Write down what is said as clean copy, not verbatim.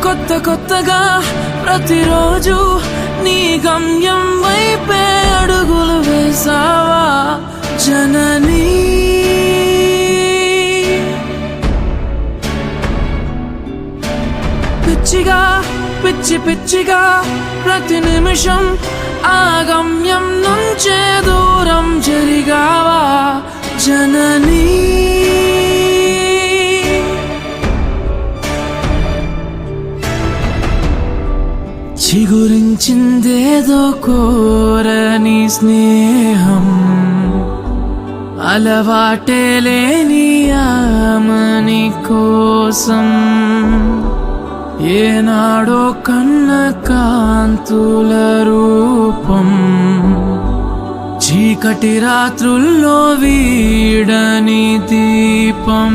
కొత్త కొత్తగా ప్రతిరోజు నీ గమ్యం వైపే అడుగులు వేసావా జననీ. పిచ్చిగా పిచ్చి పిచ్చిగా ప్రతి నిమిషం ఆ గమ్యం నుంచే దూరం జరిగావా జననీ. చిగురించిందేదో కోరని స్నేహం, అలవాటే లేని ఆమని కోసం ఏనాడో కన్న కాంతుల రూపం, చీకటి రాత్రుల్లో వీడని దీపం.